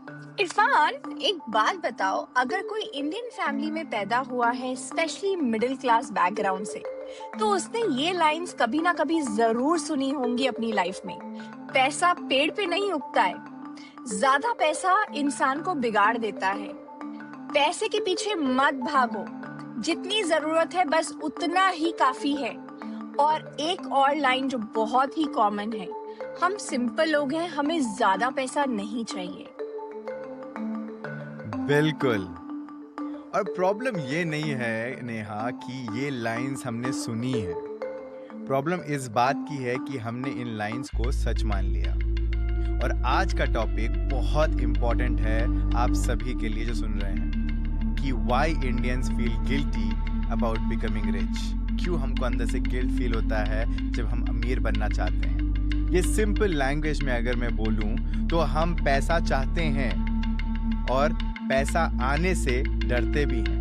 इरफान, एक बात बताओ, अगर कोई इंडियन फैमिली में पैदा हुआ है, स्पेशली मिडिल क्लास बैकग्राउंड से, तो उसने ये लाइंस कभी ना कभी जरूर सुनी होंगी अपनी लाइफ में। पैसा पेड़ पे नहीं उगता है। ज्यादा पैसा इंसान को बिगाड़ देता है। पैसे के पीछे मत भागो। जितनी जरूरत है बस उतना ही काफी है। और एक और लाइन जो बहुत ही कॉमन है, हम सिंपल लोग हैं, हमें ज्यादा पैसा नहीं चाहिए। बिल्कुल। और प्रॉब्लम ये नहीं है नेहा कि ये लाइंस हमने सुनी है। प्रॉब्लम इस बात की है कि हमने इन लाइंस को सच मान लिया। और आज का टॉपिक बहुत इंपॉर्टेंट है आप सभी के लिए जो सुन रहे हैं, कि why Indians feel guilty about becoming rich. क्यों हमको अंदर से गिल्ट फील होता है जब हम अमीर बनना चाहते हैं। ये सिंपल लैंग्वेज में अगर मैं बोलूं तो हम पैसा चाहते हैं और पैसा आने से डरते भी हैं।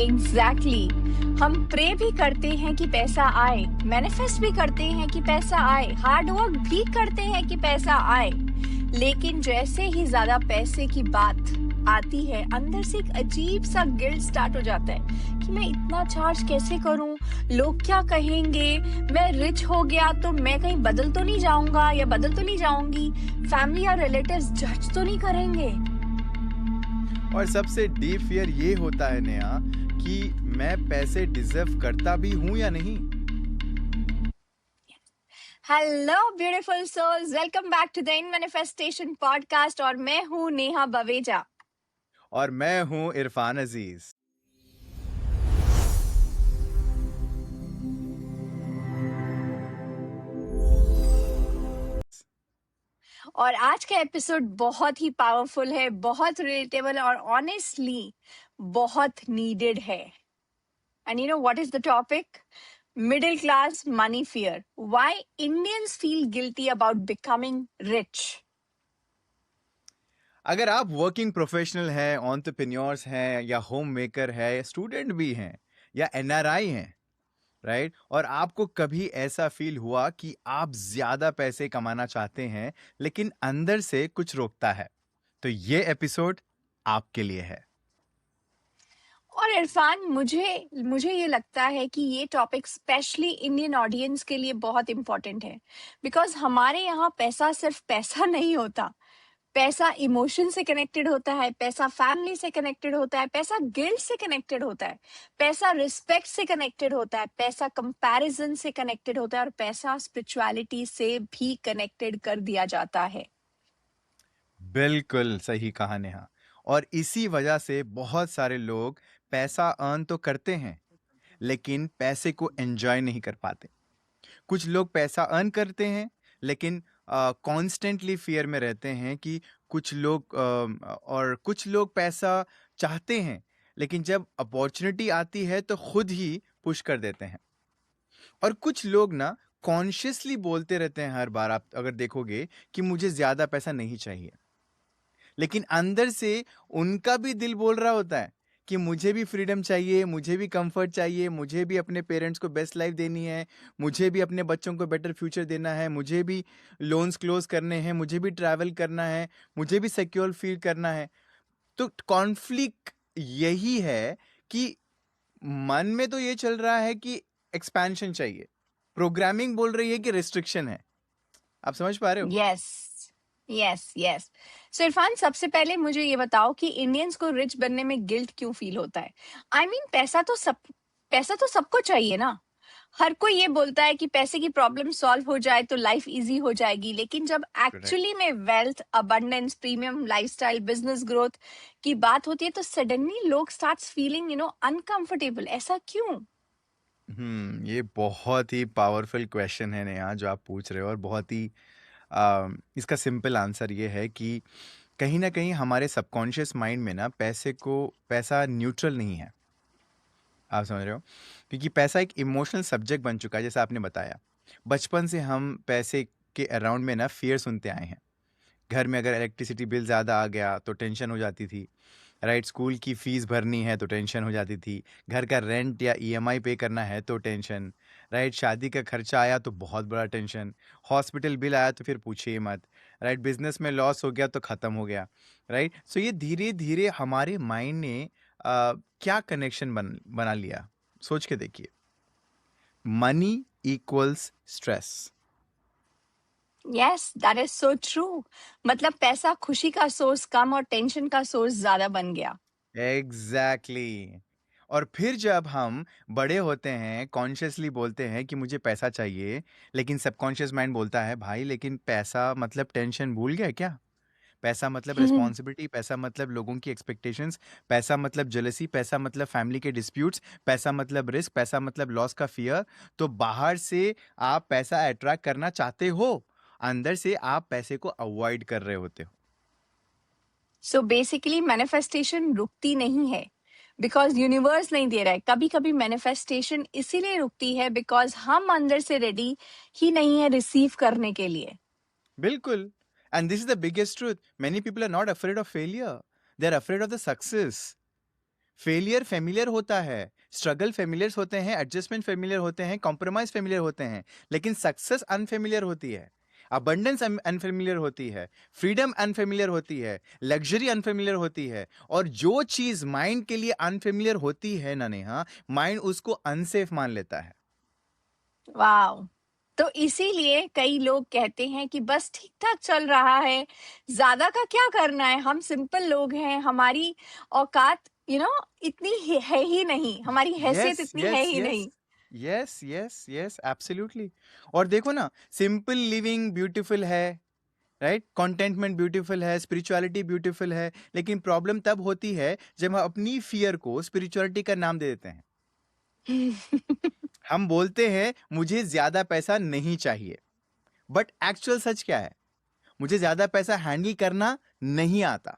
एग्जैक्टली हम प्रे भी करते हैं कि पैसा आए, मैनिफेस्ट भी करते हैं कि पैसा आए, हार्ड वर्क भी करते हैं कि पैसा आए। लेकिन जैसे ही ज्यादा पैसे की बात आती है, अंदर से एक अजीब सा गिल्ट स्टार्ट हो जाता है कि मैं इतना चार्ज कैसे करूं, लोग क्या कहेंगे, मैं रिच हो गया तो मैं कहीं बदल तो नहीं जाऊंगा या बदल तो नहीं जाऊंगी, फैमिली या रिलेटिव्स जज तो नहीं करेंगे। और सबसे डीप फियर ये होता है नेहा कि मैं पैसे डिजर्व करता भी हूं या नहीं। Hello beautiful souls, welcome back to the in manifestation podcast. और मैं हूँ नेहा बवेजा। और मैं हूं इरफान अजीज। और आज का एपिसोड बहुत ही पावरफुल है, बहुत रिलेटेबल और ऑनेस्टली बहुत नीडेड है। And you know what is the topic? Middle class money fear, why Indians feel guilty about becoming rich. अगर आप वर्किंग प्रोफेशनल हैं, एंटरप्रेन्योर्स हैं, या होम मेकर है, स्टूडेंट भी हैं, या एनआरआई हैं, राइट, और आपको कभी ऐसा फील हुआ कि आप ज्यादा पैसे कमाना चाहते हैं लेकिन अंदर से कुछ रोकता है, तो ये एपिसोड आपके लिए है। और इरफान, मुझे मुझे ये लगता है कि ये टॉपिक स्पेशली इंडियन ऑडियंस के लिए बहुत इंपॉर्टेंट है। बिकॉज हमारे यहाँ पैसा सिर्फ पैसा नहीं होता। पैसा इमोशन से कनेक्टेड होता है, पैसा फैमिली से कनेक्टेड होता है, पैसा गिल्ट से कनेक्टेड होता है, पैसा रिस्पेक्ट से कनेक्टेड होता है, पैसा कंपैरिजन से कनेक्टेड होता है, और पैसा स्पिरिचुअलिटी से भी कनेक्टेड कर दिया जाता है। बिल्कुल सही कहा नेहा। और इसी वजह से बहुत सारे लोग पैसा अर्न तो करते हैं लेकिन पैसे को एंजॉय नहीं कर पाते। कुछ लोग पैसा अर्न करते हैं लेकिन कॉन्स्टेंटली फियर में रहते हैं कि कुछ लोग और कुछ लोग पैसा चाहते हैं लेकिन जब अपॉर्चुनिटी आती है तो खुद ही पुश कर देते हैं। और कुछ लोग ना कॉन्शियसली बोलते रहते हैं हर बार, आप अगर देखोगे, कि मुझे ज्यादा पैसा नहीं चाहिए, लेकिन अंदर से उनका भी दिल बोल रहा होता है कि मुझे भी फ्रीडम चाहिए, मुझे भी कंफर्ट चाहिए, मुझे भी अपने पेरेंट्स को बेस्ट लाइफ देनी है, मुझे भी अपने बच्चों को बेटर फ्यूचर देना है, मुझे भी लोन्स क्लोज करने हैं, मुझे भी ट्रैवल करना है, मुझे भी सिक्योर फील करना है। तो कॉन्फ्लिक्ट यही है कि मन में तो ये चल रहा है कि एक्सपेंशन चाहिए, प्रोग्रामिंग बोल रही है कि रिस्ट्रिक्शन है। आप समझ पा रहे हो? Yes, yes, yes. So Irfan, सबसे पहले मुझे ये बताओ कि इंडियंस को रिच बनने में गिल्ट क्यों फील होता है? आई मीन, पैसा तो सबको चाहिए ना। हर कोई ये बोलता है कि पैसे की प्रॉब्लम सॉल्व हो जाए तो लाइफ इजी हो जाएगी, लेकिन जब करेक्ट। एक्चुअली में wealth, abundance, premium lifestyle, business growth की बात होती है तो सडनली लोग स्टार्ट्स फीलिंग अनकंफर्टेबल। ऐसा क्यों? ये बहुत ही पावरफुल क्वेश्चन है नेहा जो आप पूछ रहे हो। और बहुत ही इसका सिंपल आंसर ये है कि कहीं ना कहीं हमारे सबकॉन्शियस माइंड में ना पैसा न्यूट्रल नहीं है। आप समझ रहे हो? क्योंकि पैसा एक इमोशनल सब्जेक्ट बन चुका है, जैसा आपने बताया। बचपन से हम पैसे के अराउंड में ना फियर सुनते आए हैं। घर में अगर इलेक्ट्रिसिटी बिल ज़्यादा आ गया तो टेंशन हो जाती थी, राइट। स्कूल की फीस भरनी है तो टेंशन हो जाती थी। घर का रेंट या ईएमआई पे करना है तो टेंशन, राइट। शादी का खर्चा आया तो बहुत बड़ा टेंशन। हॉस्पिटल बिल आया तो फिर पूछिए मत, राइट? बिजनेस में लॉस हो गया तो खत्म हो गया, राइट? सो ये धीरे धीरे हमारे माइंड ने क्या कनेक्शन बना लिया, सोच के देखिए। Money equals stress. Yes, that is so true. मतलब पैसा खुशी का सोर्स कम और टेंशन का सोर्स ज्यादा बन गया। एग्जैक्टली। और फिर जब हम बड़े होते हैं, कॉन्शियसली बोलते हैं कि मुझे पैसा चाहिए, लेकिन सबकॉन्शियस माइंड बोलता है भाई लेकिन पैसा मतलब टेंशन, भूल गया क्या? पैसा मतलब रिस्पॉन्सिबिलिटी, पैसा मतलब लोगों की एक्सपेक्टेशंस, पैसा मतलब जेलसी, पैसा मतलब फैमिली के डिस्प्यूट्स, पैसा मतलब रिस्क, पैसा मतलब लॉस का फियर। तो बाहर से आप पैसा अट्रैक्ट करना चाहते हो, अंदर से आप पैसे को अवॉइड कर रहे होते हो। सो बेसिकली मैनिफेस्टेशन रुकती नहीं है बिकॉज यूनिवर्स नहीं दे रहा है। कभी कभी मैनिफेस्टेशन इसीलिए रुकती है बिकॉज हम अंदर से रेडी ही नहीं है रिसीव करने के लिए। बिल्कुल। And this is the biggest truth, many people are not afraid of failure, they are afraid of the success. Failure familiar होता है, स्ट्रगल फेमिलियर होते हैं, एडजस्टमेंट फेमिलियर होते हैं, कॉम्प्रोमाइज फेमिलियर होते हैं, लेकिन सक्सेस अनफेमिलियर होती है, अबंडेंस अनफेमिलियर होती है, फ्रीडम अनफेमिलियर होती है, लग्जरी अनफेमिलियर होती है। और जो चीज माइंड के लिए अनफेमिलियर होती है ना नेहा, माइंड उसको अनसेफ मान लेता है। वाओ। तो इसीलिए कई लोग कहते हैं कि बस ठीक ठाक चल रहा है, ज्यादा का क्या करना है, हम सिंपल लोग हैं, हमारी औकात इतनी है ही नहीं, हमारी हैसियत यस इतनी है यस ही यस नहीं। Yes yes yes absolutely. और देखो ना, सिंपल लिविंग ब्यूटीफुल है, राइट? कंटेंटमेंट ब्यूटीफुल है, स्पिरिचुअलिटी ब्यूटीफुल है, लेकिन प्रॉब्लम तब होती है जब हम अपनी फियर को स्पिरिचुअलिटी का नाम दे देते हैं। हम बोलते हैं मुझे ज्यादा पैसा नहीं चाहिए, बट एक्चुअल सच क्या है? मुझे ज्यादा पैसा हैंडल करना नहीं आता,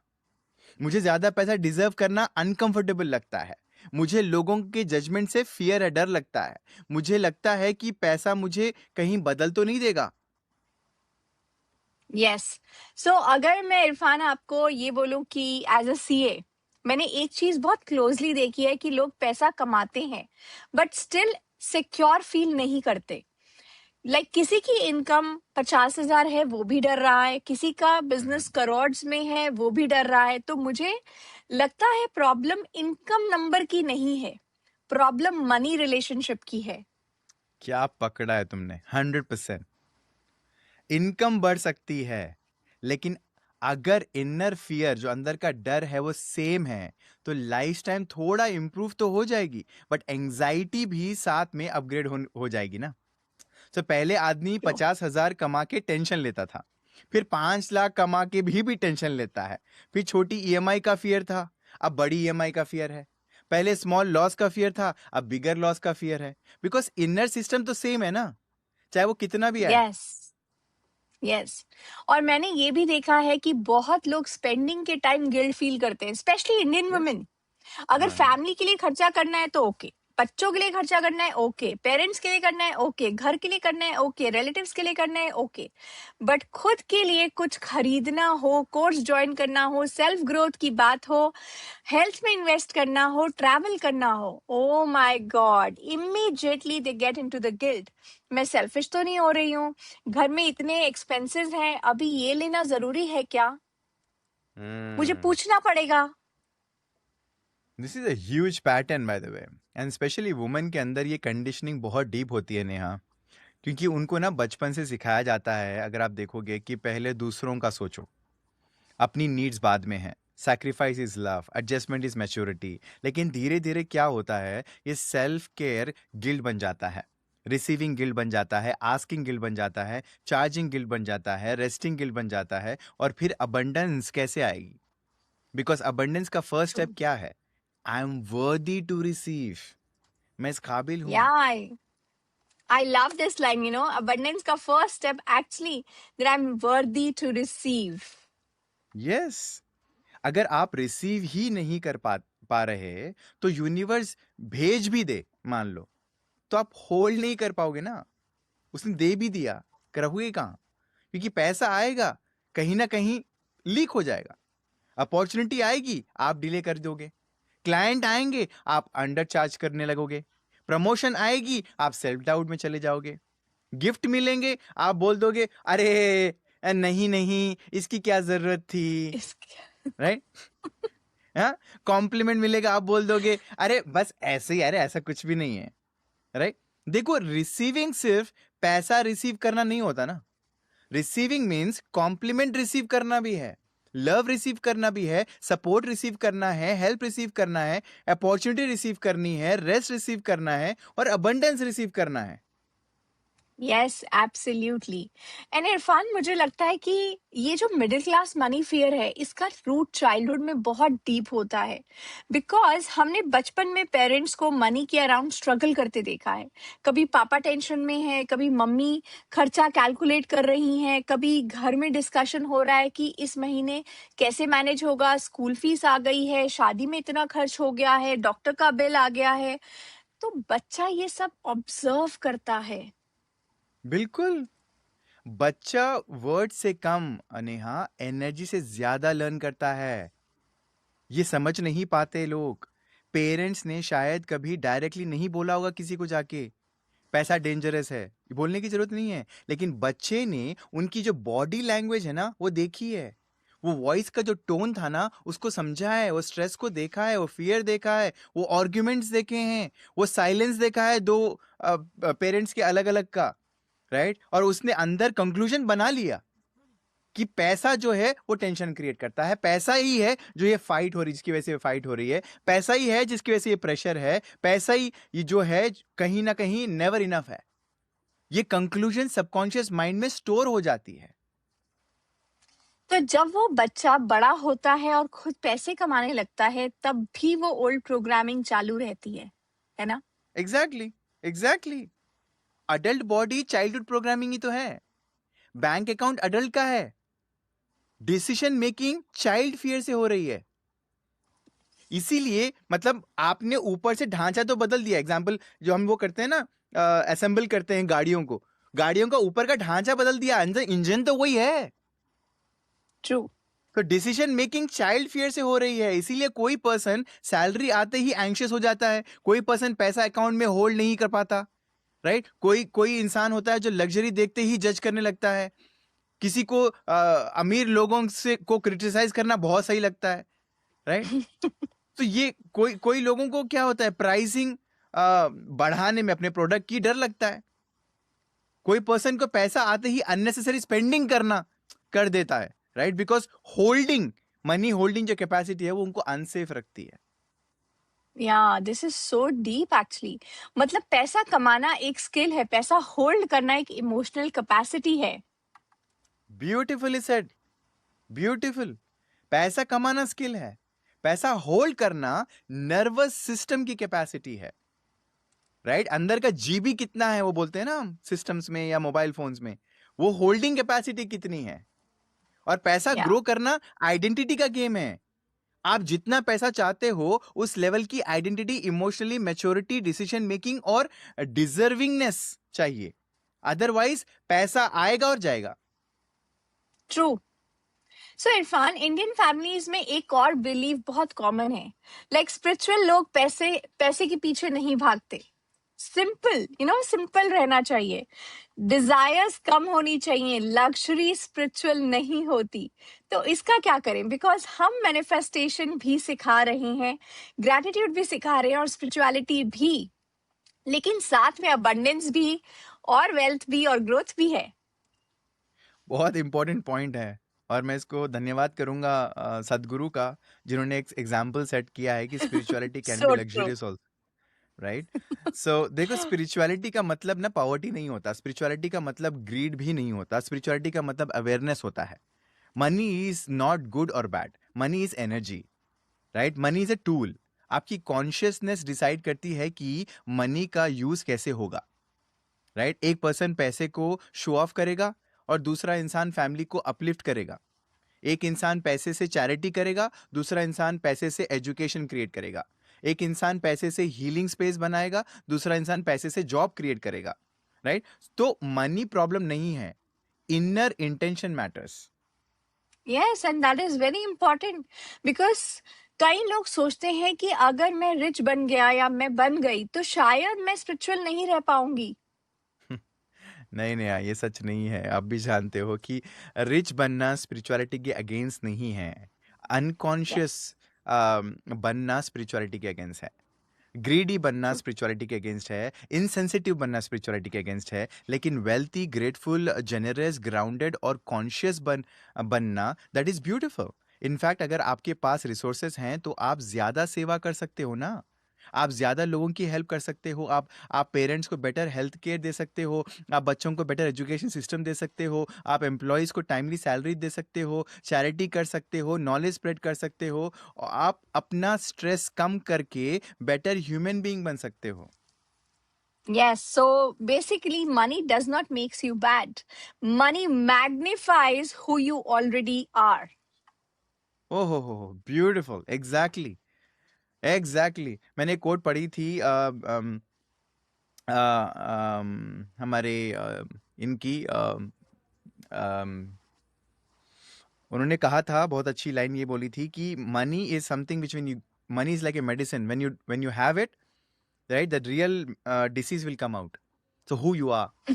मुझे ज्यादा पैसा डिजर्व करना अनकंफर्टेबल लगता है, मुझे लोगों के जजमेंट से फियर है, डर लगता है, मुझे लगता है कि पैसा मुझे कहीं बदल तो नहीं देगा। यस। सो अगर मैं इरफान आपको ये बोलूं कि एज अ सीए मैंने एक चीज बहुत क्लोजली देखी है कि लोग पैसा कमाते हैं बट स्टिल सिक्योर फील नहीं करते। किसी की इनकम 50,000 है वो भी डर रहा है, किसी का बिजनेस करोड्स में है वो भी डर रहा है। तो मुझे लगता है प्रॉब्लम इनकम नंबर की नहीं है, प्रॉब्लम मनी रिलेशनशिप की है। क्या पकड़ा है तुमने, 100%। इनकम बढ़ सकती है, लेकिन अगर इनर फियर, जो अंदर का डर है, वो सेम है, तो लाइफ टाइम थोड़ा इंप्रूव तो हो जाएगी, बट एंजाइटी भी साथ में अपग्रेड हो जाएगी ना। तो पहले आदमी क्यों? 50,000 कमा के टेंशन लेता था, फिर 5 लाख कमा के भी टेंशन लेता है, फिर छोटी ईएमआई का फियर था, अब बड़ी ईएमआई का फियर है, पहले स्मॉल लॉस का फियर था, अब बिगर लॉस का फियर है। बिकॉज इनर सिस्टम तो सेम है ना, चाहे वो कितना भी आए। Yes, yes. और मैंने ये भी देखा है कि बहुत लोग स्पेंडिंग के टाइम गिल्ट फील करते हैं, स्पेशली इंडियन यस। वुमेन। अगर हाँ। फैमिली के लिए खर्चा करना है तो ओके, बच्चों के लिए खर्चा करना है ओके, पेरेंट्स के लिए करना है ओके, घर के लिए करना है ओके, रिलेटिव्स के लिए करना है ओके, बट खुद के लिए कुछ खरीदना हो, कोर्स ज्वाइन करना हो, सेल्फ ग्रोथ की बात हो, हेल्थ में इन्वेस्ट करना हो, ट्रैवल करना हो, oh my God, immediately they get into the guilt. मैं सेल्फिश तो नहीं हो रही हूँ? घर में इतने एक्सपेंसेस हैं, अभी ये लेना जरूरी है क्या? मुझे पूछना पड़ेगा। This is a huge pattern by the way, and specially women के अंदर ये कंडीशनिंग बहुत डीप होती है नेहा, क्योंकि उनको ना बचपन से सिखाया जाता है, अगर आप देखोगे, कि पहले दूसरों का सोचो, अपनी नीड्स बाद में है, sacrifice is love, adjustment is maturity. लेकिन धीरे धीरे क्या होता है, ये सेल्फ केयर गिल्ड बन जाता है, रिसीविंग गिल्ड बन जाता है, आस्किंग गिल्ड बन जाता है, चार्जिंग गिल्ड बन जाता है, रेस्टिंग गिल्ड बन जाता है। और फिर अबंडेंस कैसे आएगी? बिकॉज अबंडेंस का फर्स्ट स्टेप क्या है? I am worthy to receive, मैं इस काबिल हूं। या, I love this line, abundance का first step actually that I'm worthy to receive. Yes. अगर आप रिसीव ही नहीं कर पा रहे, तो यूनिवर्स भेज भी दे, मान लो, तो आप होल्ड नहीं कर पाओगे ना। उसने दे भी दिया, रहोगे कहाँ? क्योंकि पैसा आएगा, कहीं ना कहीं लीक हो जाएगा, अपॉर्चुनिटी आएगी, आप डिले कर दोगे, क्लाइंट आएंगे, आप अंडर चार्ज करने लगोगे, प्रमोशन आएगी, आप सेल्फ डाउट में चले जाओगे, गिफ्ट मिलेंगे, आप बोल दोगे अरे नहीं नहीं इसकी क्या जरूरत थी, इसके राइट? हाँ, कॉम्प्लीमेंट मिलेगा, आप बोल दोगे अरे बस ऐसे ही, अरे ऐसा कुछ भी नहीं है, राइट? देखो, रिसीविंग सिर्फ पैसा रिसीव करना नहीं होता ना। रिसीविंग मीन्स कॉम्प्लीमेंट रिसीव करना भी है, लव रिसीव करना भी है, सपोर्ट रिसीव करना है, हेल्प रिसीव करना है, अपॉर्चुनिटी रिसीव करनी है, रेस्ट रिसीव करना है और अबंडेंस रिसीव करना है। Yes absolutely. एंड इरफान, मुझे लगता है कि ये जो मिडिल क्लास मनी फियर है, इसका रूट चाइल्डहुड में बहुत डीप होता है। बिकॉज हमने बचपन में पेरेंट्स को मनी के अराउंड स्ट्रगल करते देखा है। कभी पापा टेंशन में है, कभी मम्मी खर्चा कैलकुलेट कर रही हैं, कभी घर में डिस्कशन हो रहा है कि इस महीने कैसे मैनेज होगा, स्कूल फीस आ गई है, शादी में इतना खर्च हो गया है, डॉक्टर का बिल आ गया है। तो बच्चा ये सब ऑब्जर्व करता है। बिल्कुल, बच्चा वर्ड से कम, अनेहा, एनर्जी से ज्यादा लर्न करता है। ये समझ नहीं पाते लोग। पेरेंट्स ने शायद कभी डायरेक्टली नहीं बोला होगा किसी को जाके पैसा डेंजरस है, ये बोलने की जरूरत नहीं है, लेकिन बच्चे ने उनकी जो बॉडी लैंग्वेज है ना वो देखी है, वो वॉइस का जो टोन था ना उसको समझा है, वो स्ट्रेस को देखा है, वो फियर देखा है, वो आर्ग्यूमेंट्स देखे हैं, वो साइलेंस देखा है दो पेरेंट्स के अलग अलग का, राइट? और उसने अंदर कंक्लूजन बना लिया कि पैसा जो है वो टेंशन क्रिएट करता है, पैसा ही है जो ये फाइट हो रही, जिसकी वजह से ये फाइट हो रही है, पैसा ही है जिसकी वजह से ये प्रेशर है, पैसा ही ये जो है कहीं ना कहीं नेवर इनफ है। ये कंक्लूजन सबकॉन्शियस माइंड में स्टोर हो जाती है। तो जब वो बच्चा बड़ा होता है और खुद पैसे कमाने लगता है, तब भी वो ओल्ड प्रोग्रामिंग चालू रहती है ना? Exactly, exactly. Adult body childhood programming ही तो है। बैंक अकाउंट अडल्ट का है, डिसीजन मेकिंग चाइल्ड फियर से हो रही है। इसीलिए मतलब आपने ऊपर से ढांचा तो बदल दिया, एग्जाम्पल जो हम वो करते हैं ना, असेंबल करते हैं गाड़ियों को, गाड़ियों का ऊपर का ढांचा बदल दिया, अंदर इंजन तो वही है। ट्रू। तो डिसीजन मेकिंग चाइल्ड फियर से हो रही है। इसीलिए कोई पर्सन सैलरी आते ही एंग्शियस हो जाता है, कोई पर्सन पैसा अकाउंट में होल्ड नहीं कर पाता, राइट? कोई कोई इंसान होता है जो लग्जरी देखते ही जज करने लगता है, किसी को अमीर लोगों से को क्रिटिसाइज करना बहुत सही लगता है, राइट? तो ये कोई कोई लोगों को क्या होता है, प्राइसिंग बढ़ाने में अपने प्रोडक्ट की डर लगता है। कोई पर्सन को पैसा आते ही अननेसेसरी स्पेंडिंग करना कर देता है, right? Because holding money, holding जो कैपेसिटी है वो उनको अनसेफ रखती है। या this is so deep actually. मतलब पैसा कमाना एक स्किल है, पैसा होल्ड करना एक इमोशनल कैपेसिटी है। Beautifully said, beautiful. पैसा कमाना स्किल है, पैसा होल्ड करना नर्वस सिस्टम की कैपेसिटी है, राइट? अंदर का जीबी कितना है वो बोलते हैं ना हम सिस्टम्स में या मोबाइल फोन्स में, वो होल्डिंग कैपेसिटी कितनी है। और पैसा या ग्रो करना आइडेंटिटी का गेम है। आप जितना पैसा चाहते हो उस लेवल की identity, emotionally maturity, decision making और डिजर्विंगनेस चाहिए, अदरवाइज पैसा आएगा और जाएगा। ट्रू। सो इरफान, इंडियन फैमिलीज में एक और बिलीव बहुत कॉमन है। लाइक स्पिरिचुअल लोग पैसे पैसे के पीछे नहीं भागते। सिंपल, सिंपल रहना चाहिए। डिजायर्स कम होनी चाहिए, लग्जरी स्पिरिचुअल नहीं होती। तो इसका क्या करें? बिकॉज हम मैनिफेस्टेशन भी सिखा रहे हैं, ग्रैटिट्यूड भी सिखा रहे हैं और स्पिरिचुअलिटी भी, लेकिन साथ में अबंडेंस भी और वेल्थ भी और ग्रोथ भी है। बहुत इंपॉर्टेंट पॉइंट है और मैं इसको धन्यवाद करूंगा सदगुरु का, जिन्होंने एक एग्जाम्पल सेट किया है कि spirituality can be so true. Luxurious also, right? So देखो, स्पिरिचुअलिटी का मतलब ना पॉवर्टी नहीं होता, स्पिरिचुअलिटी का मतलब ग्रीड भी नहीं होता, स्पिरिचुअलिटी का मतलब अवेयरनेस होता है। मनी इज नॉट गुड और bad, money is energy, right? Money is a tool. आपकी कॉन्शियसनेस डिसाइड करती है कि मनी का यूज कैसे होगा, राइट? एक पर्सन पैसे को शो ऑफ करेगा और दूसरा इंसान फैमिली को अपलिफ्ट करेगा। एक इंसान पैसे से चैरिटी करेगा, दूसरा इंसान पैसे से एजुकेशन क्रिएट करेगा। एक इंसान पैसे से हीलिंग स्पेस बनाएगा, दूसरा इंसान पैसे से जॉब क्रिएट करेगा, राइट? तो मनी प्रॉब्लम नहीं है, inner intention matters. Yes, and that is very important. Because कई लोग सोचते हैं कि अगर मैं रिच बन गया या मैं बन गई तो शायद मैं स्पिरिचुअल नहीं रह पाऊंगी। नहीं नहीं यार, ये सच नहीं है। आप भी जानते हो कि रिच बनना स्पिरिचुअलिटी के अगेंस्ट नहीं है। Unconscious Yes. बनना स्पिरिचुअलिटी के अगेंस्ट है। ग्रीडी बनना स्पिरिचुअलिटी के अगेंस्ट है। इनसेंसिटिव बनना स्पिरिचुअलिटी के अगेंस्ट है। लेकिन वेल्थी, ग्रेटफुल, जेनरस, ग्राउंडेड और कॉन्शियस बनना, दैट इज ब्यूटिफुल। इनफैक्ट अगर आपके पास रिसोर्सेस हैं तो आप ज्यादा सेवा कर सकते हो ना। आप ज्यादा लोगों की हेल्प कर सकते हो। आप पेरेंट्स को बेटर हेल्थ केयर दे सकते हो। आप बच्चों को बेटर एजुकेशन सिस्टम दे सकते हो। आप एम्प्लॉयज को टाइमली सैलरी दे सकते हो। चैरिटी कर सकते हो। नॉलेज स्प्रेड कर सकते हो। और आप अपना स्ट्रेस कम करके बेटर ह्यूमन बीइंग बन सकते हो। Yes, so basically, money does not makes you bad. Money magnifies who you already are. ओहो हो, ब्यूटिफुल, एग्जैक्टली एग्जैक्टली। मैंने कोट पढ़ी थी हमारे इनकी उन्होंने कहा था, बहुत अच्छी लाइन ये बोली थी कि money is something which money is like a medicine, when you have it, right, the real disease will come out. So who you are.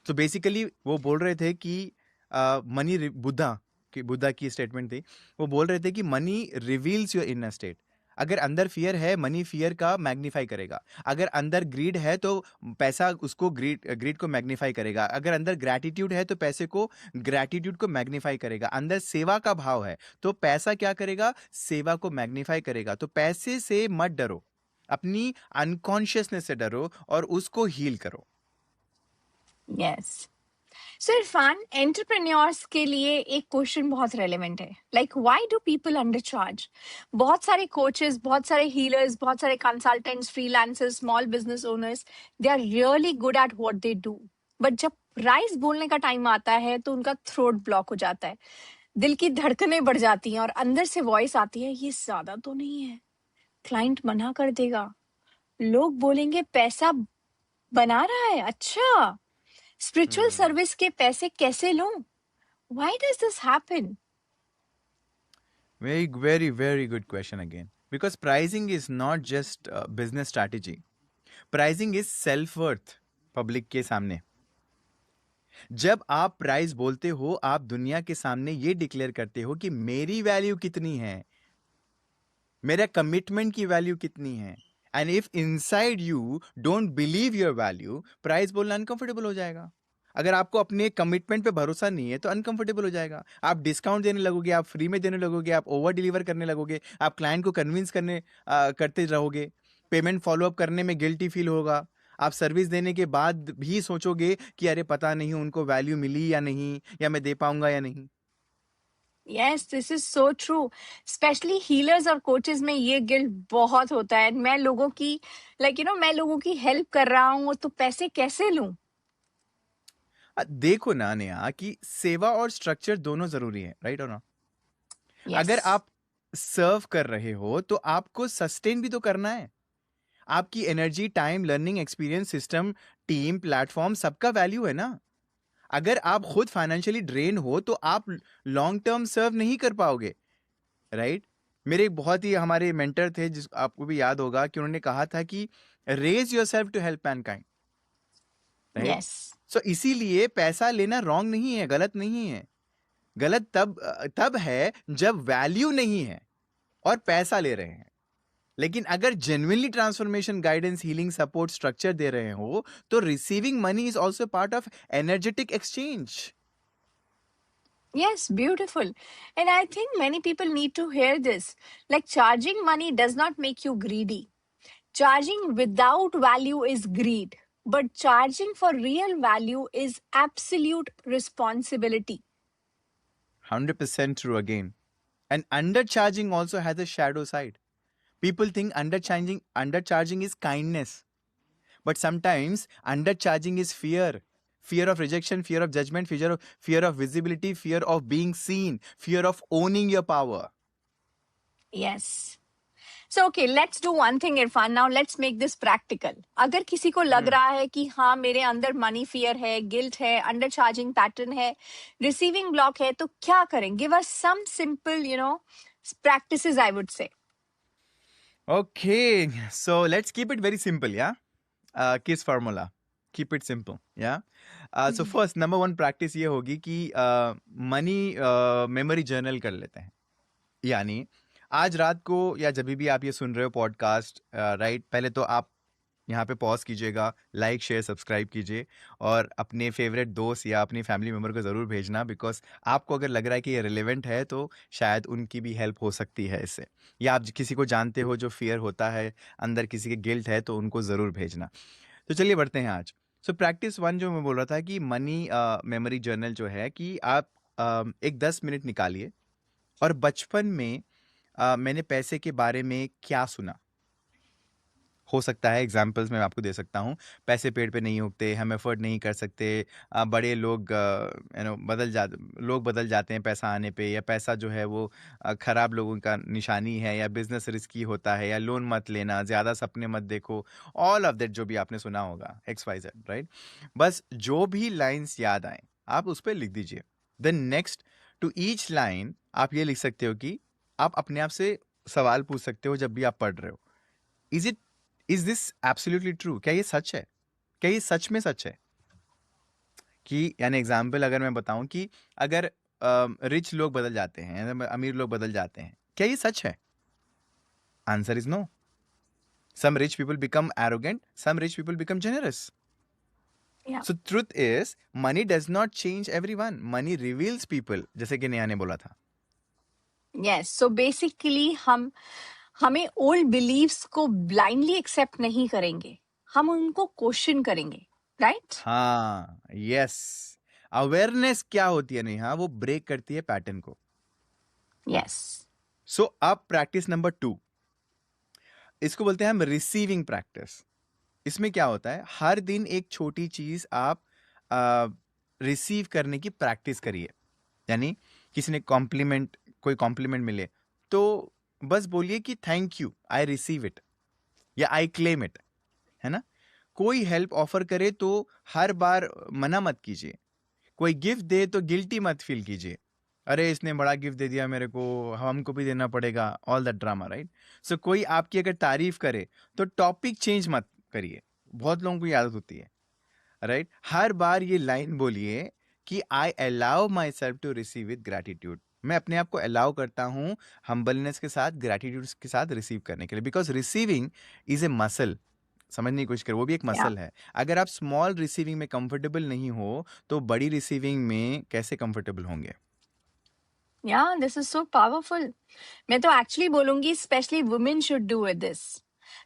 तो बेसिकली वो बोल रहे थे कि मनी, बुद्धा की स्टेटमेंट थी। वो बोल रहे थे कि money reveals your inner state. अगर अंदर फियर है, मनी फियर का मैग्नीफाई करेगा। अगर अंदर ग्रीड है तो पैसा उसको ग्रीड को मैग्नीफाई करेगा। अगर अंदर ग्रैटिट्यूड है तो पैसे को ग्रैटिट्यूड को मैग्नीफाई करेगा। अंदर सेवा का भाव है तो पैसा क्या करेगा, सेवा को मैग्नीफाई करेगा। तो पैसे से मत डरो, अपनी अनकॉन्शियसनेस से डरो और उसको हील करो। Yes. So इरफान, एंटरप्रेन्योर्स के लिए एक क्वेश्चन बहुत रेलेवेंट है, like why do people undercharge? बहुत सारे कोचेस, बहुत सारे हीलर्स, बहुत सारे consultants, freelancers, small business owners, they are really good at what they do, but जब प्राइस बोलने का टाइम आता है तो उनका थ्रोट ब्लॉक हो जाता है, दिल की धड़कनें बढ़ जाती हैं और अंदर से वॉइस आती है, ये ज्यादा तो नहीं है, क्लाइंट मना कर देगा, लोग बोलेंगे पैसा बना रहा है, अच्छा स्पिरिचुअल सर्विस के पैसे कैसे लूं? Why does this happen? Very, very, very good question again. Because pricing is not just business strategy. Pricing is self-worth public के सामने। जब आप प्राइस बोलते हो, आप दुनिया के सामने ये डिक्लेयर करते हो कि मेरी वैल्यू कितनी है, मेरा कमिटमेंट की वैल्यू कितनी है। And if inside you don't believe your value, price बोलना अनकंफर्टेबल हो जाएगा। अगर आपको अपने कमिटमेंट पे भरोसा नहीं है तो अनकंफर्टेबल हो जाएगा। आप डिस्काउंट देने लगोगे, आप फ्री में देने लगोगे, आप ओवर डिलीवर करने लगोगे, आप क्लाइंट को कन्विंस करते रहोगे, पेमेंट फॉलोअप करने में गिल्टी फील होगा। आप सर्विस देने के बाद भी सोचोगे कि अरे पता नहीं उनको वैल्यू मिली या नहीं, या मैं दे पाऊंगा या नहीं। Yes, this is so true. Especially healers और coaches में ये गिल्ट बहुत होता है। मैं लोगों की मैं लोगों की हेल्प कर रहा हूँ तो पैसे कैसे लूं? देखो ना नेहा, कि सेवा और स्ट्रक्चर दोनों जरूरी है, राइट और ना। अगर Yes. आप सर्व कर रहे हो तो आपको सस्टेन भी तो करना है। आपकी energy, time, learning, experience, system, team, platform, सबका वैल्यू है ना। अगर आप खुद फाइनेंशियली ड्रेन हो तो आप लॉन्ग टर्म सर्व नहीं कर पाओगे, राइट। मेरे एक बहुत ही हमारे मेंटर थे, जिस आपको भी याद होगा कि उन्होंने कहा था कि raise yourself to help mankind, right. Yes. So इसीलिए पैसा लेना रॉन्ग नहीं है, गलत नहीं है। गलत तब है जब वैल्यू नहीं है और पैसा ले रहे हैं। लेकिन अगर genuinely transformation, guidance, healing, support, structure दे रहे हो तो receiving money is also part of energetic exchange. Yes, beautiful. And I think many people need to hear this. Like charging money does not make you greedy. Charging without value is greed. But charging for real value is absolute responsibility. 100% true again. And undercharging also has a shadow side. People think undercharging is kindness. But sometimes undercharging is fear. Fear of rejection, fear of judgment, fear of visibility, fear of being seen, fear of owning your power. Yes. So okay, let's do one thing, Irfan. Now let's make this practical. अगर किसी को लग रहा है कि हाँ मेरे अंदर मनी फियर है, गिल्ट है, अंडर चार्जिंग पैटर्न है, रिसीविंग ब्लॉक है, तो क्या करें? Give us some simple, practices, I would say. Okay, so let's keep it very simple, yeah? KISS formula. Keep it simple या so first number one practice ये होगी कि money memory journal कर लेते हैं। यानी आज रात को या जब भी आप ये सुन रहे हो पॉडकास्ट, राइट, पहले तो आप यहाँ पे पॉज कीजिएगा, लाइक शेयर सब्सक्राइब कीजिए और अपने फेवरेट दोस्त या अपनी फैमिली मेम्बर को ज़रूर भेजना, बिकॉज आपको अगर लग रहा है कि ये रिलेवेंट है तो शायद उनकी भी हेल्प हो सकती है इससे। या आप किसी को जानते हो जो फियर होता है, अंदर किसी के गिल्ट है, तो उनको ज़रूर भेजना। तो चलिए बढ़ते हैं आज। सो प्रैक्टिस वन जो मैं बोल रहा था कि मनी मेमोरी जर्नल जो है कि आप एक 10 मिनट निकालिए और बचपन में मैंने पैसे के बारे में क्या सुना। हो सकता है एग्जाम्पल्स मैं आपको दे सकता हूँ, पैसे पेड़ पे नहीं उगते, हम एफर्ट नहीं कर सकते, बड़े लोग लोग बदल जाते हैं पैसा आने पे, या पैसा जो है वो खराब लोगों का निशानी है, या बिजनेस रिस्की होता है, या लोन मत लेना, ज़्यादा सपने मत देखो, ऑल ऑफ दैट जो भी आपने सुना होगा, XYZ, राइट। बस जो भी लाइन्स याद आए आप उस पर लिख दीजिए। Then next to each line आप ये लिख सकते हो कि आप अपने आप से सवाल पूछ सकते हो जब भी आप पढ़ रहे हो, इज दिस एब्सोल्युटली ट्रू? क्या ये सच है? क्या ये सच में सच है? कि यानी एग्जाम्पल अगर मैं बताऊं कि अगर रिच लोग बदल जाते हैं, अमीर लोग बदल जाते हैं, क्या ये सच है? Answer is no. Some rich people become arrogant, some rich people become generous. Yeah. So truth is money does not change everyone, money reveals people, जैसे कि नेहा ने बोला था। Yes. So basically हमें ओल्ड बिलीव्स को ब्लाइंडली एक्सेप्ट नहीं करेंगे, हम उनको क्वेश्चन करेंगे, राइट? हाँ, यस। अवेयरनेस क्या होती है नेहा? वो ब्रेक करती है पैटर्न को। यस। सो अब प्रैक्टिस नंबर 2, इसको बोलते हैं हम रिसीविंग प्रैक्टिस। इसमें क्या होता है, हर दिन एक छोटी चीज आप रिसीव करने की प्रैक्टिस करिए। यानी किसी ने कोई कॉम्प्लीमेंट मिले तो बस बोलिए कि thank you, I receive it, या आई क्लेम इट, है ना। कोई हेल्प ऑफर करे तो हर बार मना मत कीजिए। कोई गिफ्ट दे तो गिल्टी मत फील कीजिए, अरे इसने बड़ा गिफ्ट दे दिया मेरे को, हमको भी देना पड़ेगा, ऑल दैट ड्रामा, राइट। सो कोई आपकी अगर तारीफ करे तो टॉपिक चेंज मत करिए, बहुत लोगों को ये आदत होती है, राइट। हर बार ये लाइन बोलिए कि I allow myself to receive with gratitude, मैं अपने आप को अलाउ करता हूँ हम्बलनेस के साथ, ग्रैटिट्यूड के साथ रिसीव करने के लिए, because receiving is a muscle. समझने की कोशिश करो, वो भी एक या मसल है। अगर आप स्मॉल रिसीविंग में कंफर्टेबल नहीं हो तो बड़ी रिसीविंग में कैसे कंफर्टेबल होंगे? या दिस इज सो पावरफुल। मैं तो एक्चुअली बोलूंगी specially women should do with this,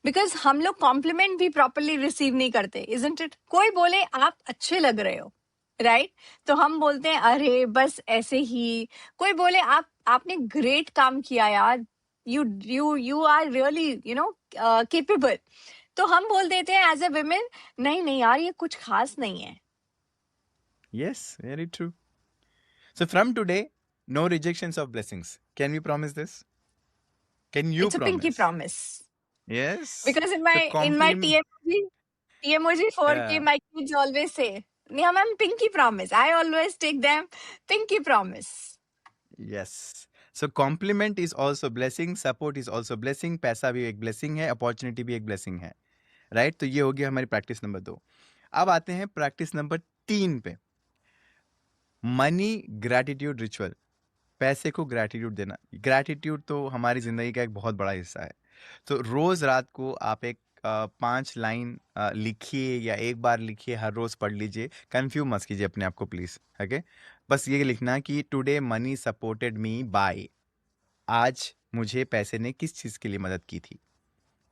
because हम लोग कॉम्प्लीमेंट भी प्रॉपरली रिसीव नहीं करते, इजंट इट? कोई बोले आप अच्छे लग रहे हो, राइट? तो हम बोलते हैं अरे बस ऐसे ही। कोई बोले आपने ग्रेट काम किया यार, यू आर रियली केपेबल, तो हम बोल देते हैं एज ए वुमेन, नहीं नहीं यार ये कुछ खास नहीं है। Yes, very true. So from today, no rejections of blessings. Can we promise this? Can you It's a pinky promise? promise. Yes. Because in So my TMOG 4K, yeah, my kids always say, Neha ma'am, pinky promise. I always take them, pinky promise. yes. So compliment is also blessing, support is also blessing, पैसा भी एक blessing है, opportunity भी एक blessing है, right? तो ये हो गया हमारी प्रैक्टिस नंबर 2। अब आते हैं प्रैक्टिस नंबर 3 पे, मनी ग्रैटिट्यूड रिचुअल। पैसे को ग्रैटिट्यूड देना। ग्रैटिट्यूड तो हमारी ज़िंदगी का एक बहुत बड़ा हिस्सा है। तो रोज़ रात को आप एक 5 लाइन लिखिए, या एक बार लिखिए, हर रोज़ पढ़ लीजिए। कन्फ्यूज मत कीजिए अपने आप को प्लीज़, ओके। बस ये लिखना कि today money supported me by, आज मुझे पैसे ने किस चीज़ के लिए मदद की थी।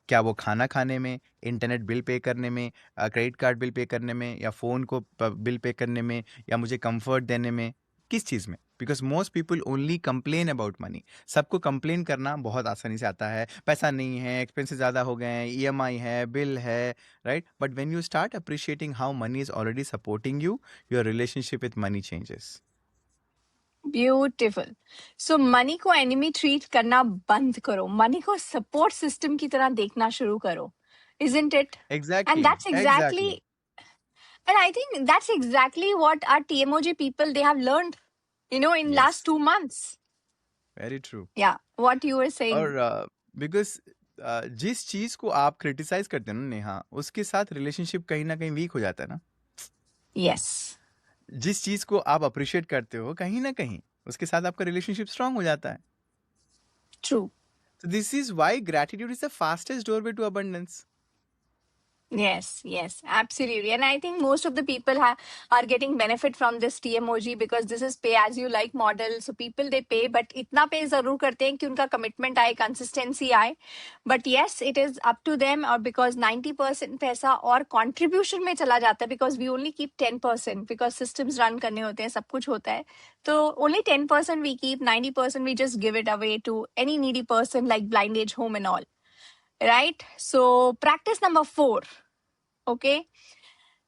क्या वो खाना खाने में, इंटरनेट बिल पे करने में, क्रेडिट कार्ड बिल पे करने में, या फ़ोन को बिल पे करने में, या मुझे कंफर्ट देने में, किस चीज़ में? Because most people only complain about money. सबको कंप्लेन करना बहुत आसानी से आता है, पैसा नहीं है, एक्सपेंसेस ज़्यादा हो गए हैं, EMI है, बिल है, right. But when you start appreciating how many is already supporting you, your relationship with money changes. Beautiful. So money को एनिमी ट्रीट करना बंद करो, मनी को सपोर्ट सिस्टम की तरह देखना शुरू करो, isn't it? And exactly, that's exactly, exactly, and I think that's exactly what our TMOG people, they have learned, in last yes, 2 months. Very true. Yeah, what you were saying. और because जिस चीज को आप criticise करते हैं ना नेहा, उसके साथ रिलेशनशिप कहीं ना कहीं वीक हो जाता है ना। Yes. जिस चीज को आप अप्रिशिएट करते हो कहीं ना कहीं उसके साथ आपका रिलेशनशिप स्ट्रांग हो जाता है। True. So this is why gratitude is the fastest doorway to abundance. Yes, absolutely. And I think most of the people are getting benefit from this TMOG because this is pay as you like model. So people they pay, but इतना pay जरूर करते हैं कि उनका commitment आए, consistency आए. But yes, it is up to them or because 90% पैसा और contribution में चला जाता है because we only keep 10% because systems run करने होते हैं, सब कुछ होता है. तो only 10% we keep, 90% we just give it away to any needy person like blind age home and all. Right? So practice number 4. Okay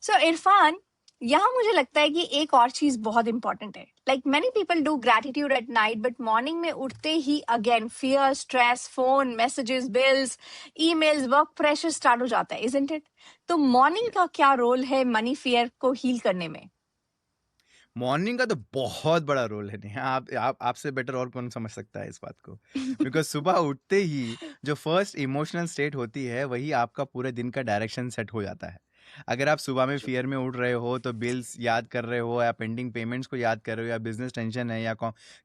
so Irfan, यहाँ मुझे लगता है कि एक और चीज बहुत इंपॉर्टेंट है. Like many people do gratitude at night but morning में उठते ही again fear, stress, phone, messages, bills, emails, work pressure start हो जाता है, इजंट इट? तो मॉर्निंग का क्या रोल है मनी फियर को हील करने में? मॉर्निंग का तो बहुत बड़ा रोल है नेहा। आपसे बेटर और कौन समझ सकता है इस बात को। बिकॉज सुबह उठते ही जो फर्स्ट इमोशनल स्टेट होती है वही आपका पूरे दिन का डायरेक्शन सेट हो जाता है। अगर आप सुबह में फियर में उठ रहे हो तो बिल्स याद कर रहे हो या पेंडिंग पेमेंट्स को याद कर रहे हो या बिजनेस टेंशन है या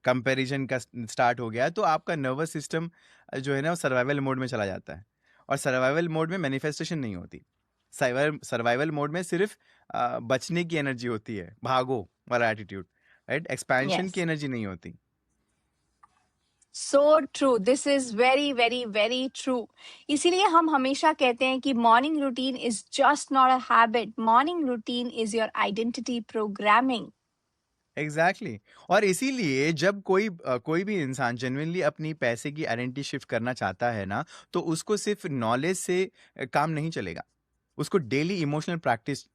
कंपैरिजन का स्टार्ट हो गया, तो आपका नर्वस सिस्टम जो है ना वो सर्वाइवल मोड में चला जाता है। और सर्वाइवल मोड में मैनिफेस्टेशन नहीं होती। सर्वाइवल मोड में सिर्फ बचने की एनर्जी होती है, भागो वाला एटीट्यूड, राइट? एक्सपेंशन की यस, एनर्जी नहीं होती। So true. This is very very very true. इसीलिए हम हमेशा कहते हैं कि morning routine is just not a habit, morning routine is your identity programming. Exactly exactly. और इसीलिए जब कोई भी इंसान जेन्युइनली अपनी पैसे की आइडेंटिटी शिफ्ट करना चाहता है ना, तो उसको सिर्फ नॉलेज से काम नहीं चलेगा। उसको डेली इमोशनल प्रैक्टिस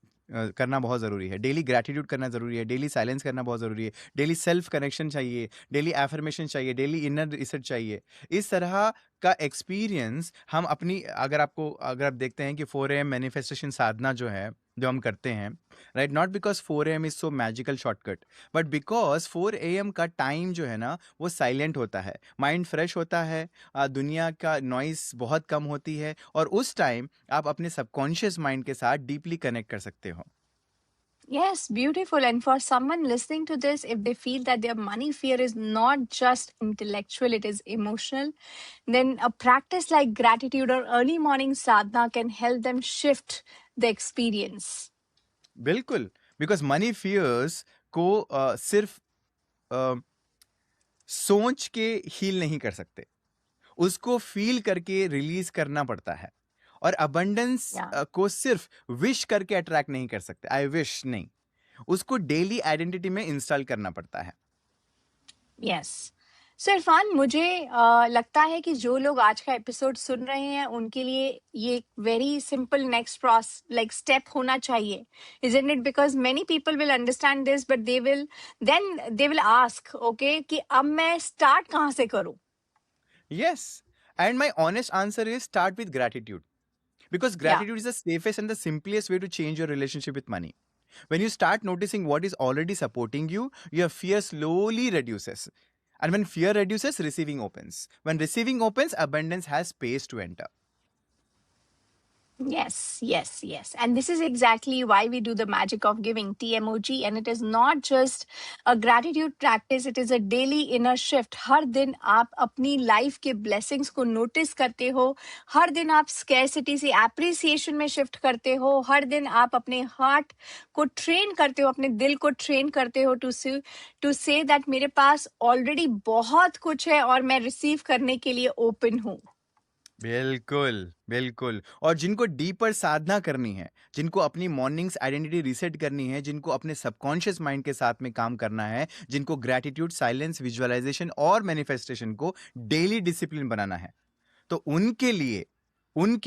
करना बहुत ज़रूरी है, डेली ग्रैटिट्यूड करना ज़रूरी है, डेली साइलेंस करना बहुत ज़रूरी है, डेली सेल्फ कनेक्शन चाहिए, डेली एफर्मेशन चाहिए, डेली इनर रिसर्च चाहिए। इस तरह का एक्सपीरियंस हम अपनी अगर आप देखते हैं कि 4 AM मैनिफेस्टेशन साधना जो है जो हम करते हैं, right, not because 4 AM is so magical shortcut, but because 4 AM का टाइम जो है ना वो साइलेंट होता है, माइंड फ्रेश होता है, दुनिया का नॉइस बहुत कम होती है, और उस टाइम आप अपने सबकॉन्शियस माइंड के साथ डीपली कनेक्ट कर सकते हो। Yes, beautiful. And for someone listening to this, if they feel that their money fear is not just intellectual, it is emotional, then a practice like gratitude or early morning sadhana can help them shift the experience. बिल्कुल, because money fears को सिर्फ सोच के heal नहीं कर सकते, उसको feel करके रिलीज करना पड़ता है। और अबंडेंस Yeah. को सिर्फ विश करके अट्रैक्ट नहीं कर सकते, आई विश नहीं, उसको डेली आइडेंटिटी में इंस्टॉल करना पड़ता है। Yes. सो इरफान, मुझे लगता है कि जो लोग आज का एपिसोड सुन रहे हैं उनके लिए ये very simple next like step होना चाहिए, isn't it? Because many people will understand this but they will ask, okay, कि अब मैं स्टार्ट कहाँ से करूँ? Yes, and my honest answer is start with gratitude. Because या gratitude is the safest and the simplest way to change your relationship with money. When you start noticing what is already supporting you, your fear slowly reduces. And when fear reduces, receiving opens. When receiving opens, abundance has space to enter. Yes. And this is exactly why we do the magic of giving, TMOG. And it is not just a gratitude practice, it is a daily inner shift. हर दिन आप अपनी life के blessings को notice करते हो, हर दिन आप scarcity से एप्रिसिएशन में शिफ्ट करते हो, हर दिन आप अपने हार्ट को ट्रेन करते हो, अपने दिल को ट्रेन करते हो टू से दैट मेरे पास ऑलरेडी बहुत कुछ है और मैं रिसीव करने के लिए ओपन हूँ. बिल्कुल बिल्कुल। और जिनको डीपर साधना करनी है, जिनको अपनी मॉर्निंग्स आइडेंटिटी रीसेट करनी है, जिनको अपने सबकॉन्शियस माइंड के साथ में काम करना है, जिनको ग्रैटिट्यूड, साइलेंस, विजुअलाइजेशन और मैनिफेस्टेशन को डेली डिसिप्लिन बनाना है, तो उनके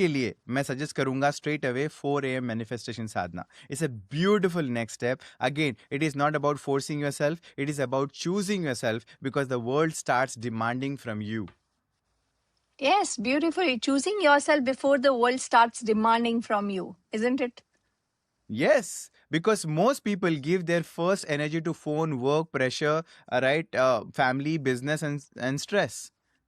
लिए मैं सजेस्ट करूंगा straight away 4 AM manifestation Sadhana. It's a beautiful next step. Again, it is not about forcing yourself, it is about choosing yourself because the world starts demanding from you. Yes, beautifully. Choosing yourself before the world starts demanding from you, isn't it? Yes, because most people give their first energy to phone, work, pressure, right, family, business, and stress,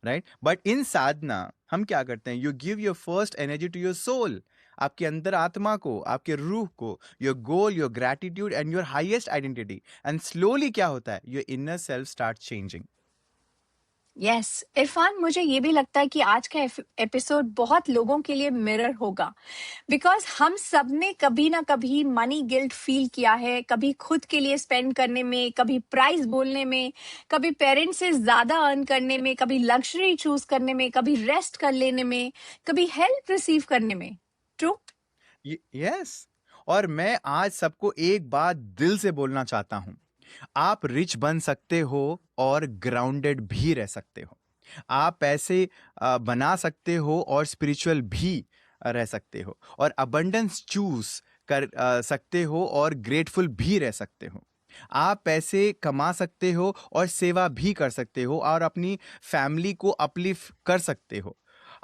right? But in sadhana हम क्या करते हैं? You give your first energy to your soul, आपके अंदर आत्मा को, आपके रूह को, your goal, your gratitude and your highest identity, and slowly क्या होता है? Your inner self start changing. Yes Irfan, मुझे ये भी लगता है कि आज का एपिसोड बहुत लोगों के लिए मिरर होगा, बिकॉज हम सब ने कभी ना कभी मनी गिल्ट फील किया है, कभी खुद के लिए स्पेंड करने में, कभी प्राइस बोलने में, कभी पेरेंट्स से ज्यादा अर्न करने में, कभी लग्जरी चूज करने में, कभी रेस्ट कर लेने में, कभी हेल्प रिसीव करने में. ट्रू. यस, और मैं आज सबको एक बात दिल से बोलना चाहता हूं. आप रिच बन सकते हो और ग्राउंडेड भी रह सकते हो. आप पैसे बना सकते हो और स्पिरिचुअल भी रह सकते हो, और अबंडेंस चूज कर सकते हो और ग्रेटफुल भी रह सकते हो. आप पैसे कमा सकते हो और सेवा भी कर सकते हो, और अपनी फैमिली को अपलिफ्ट कर सकते हो.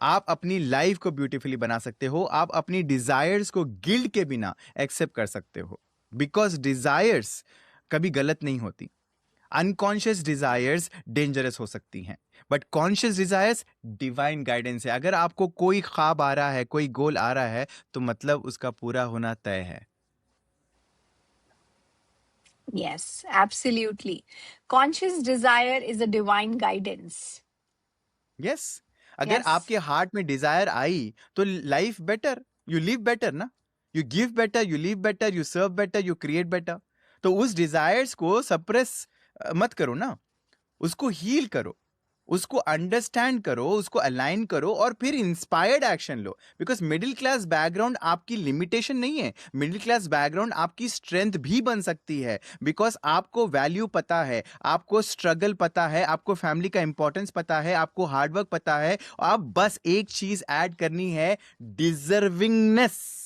आप अपनी लाइफ को ब्यूटीफुली बना सकते हो. आप अपनी डिजायर्स को गिल्ट के बिना एक्सेप्ट कर सकते हो, बिकॉज डिजायर्स कभी गलत नहीं होती. अनकॉन्शियस डिजायर्स डेंजरस हो सकती हैं, but conscious desires divine guidance है. अगर आपको कोई ख्वाब आ रहा है, कोई गोल आ रहा है, तो मतलब उसका पूरा होना तय है. Yes, absolutely. Conscious desire is a divine guidance. Yes, अगर Yes. आपके हार्ट में डिजायर आई तो life better, you live better ना. You give better, you live better, you serve better, you create better. तो उस डिजायर्स को सप्रेस मत करो ना, उसको हील करो, उसको अंडरस्टैंड करो, उसको अलाइन करो, और फिर inspired action low. Because middle class background आपकी लिमिटेशन नहीं है. मिडिल क्लास बैकग्राउंड आपकी स्ट्रेंथ भी बन सकती है, बिकॉज आपको वैल्यू पता है, आपको स्ट्रगल पता है, आपको फैमिली का इंपॉर्टेंस पता है, आपको हार्डवर्क पता है. आप बस एक चीज ऐड करनी है, डिजर्विंगनेस.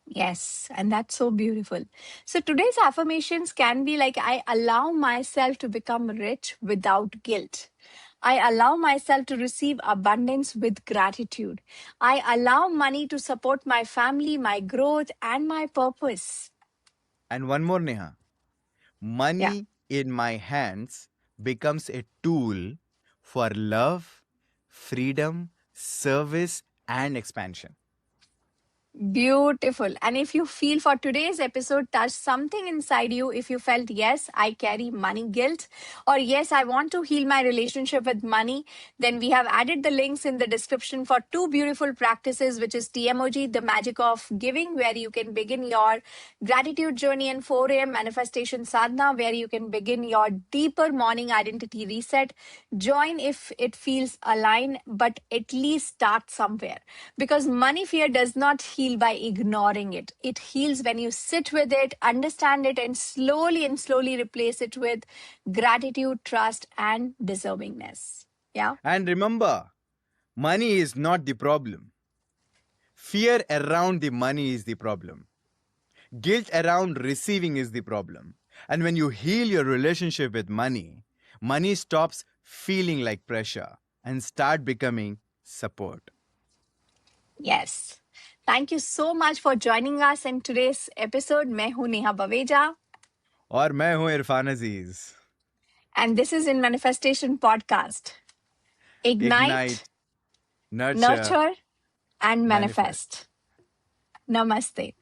Yes, and that's so beautiful. So today's affirmations can be like, I allow myself to become rich without guilt. I allow myself to receive abundance with gratitude. I allow money to support my family, my growth, and my purpose. And one more, Neha. Money Yeah. in my hands becomes a tool for love, freedom, service, and expansion. Beautiful. And if you feel for today's episode touched something inside you, if you felt, yes, I carry money guilt, or yes, I want to heal my relationship with money, then we have added the links in the description for two beautiful practices, which is TMOG, the magic of giving, where you can begin your gratitude journey, and 4 a.m. manifestation sadhana, where you can begin your deeper morning identity reset. Join if it feels aligned, but at least start somewhere, because money fear does not heal by ignoring it. It heals when you sit with it, understand it, and slowly replace it with gratitude, trust, and deservingness. Yeah. And remember, money is not the problem. Fear around the money is the problem. Guilt around receiving is the problem. And when you heal your relationship with money, money stops feeling like pressure and start becoming support. Yes. Thank you so much for joining us in today's episode. मैं हूँ नेहा बवेजा. और मैं हूं इरफान अजीज. And this is in Manifestation Podcast. Ignite, Nurture, nurture, and manifest. Namaste.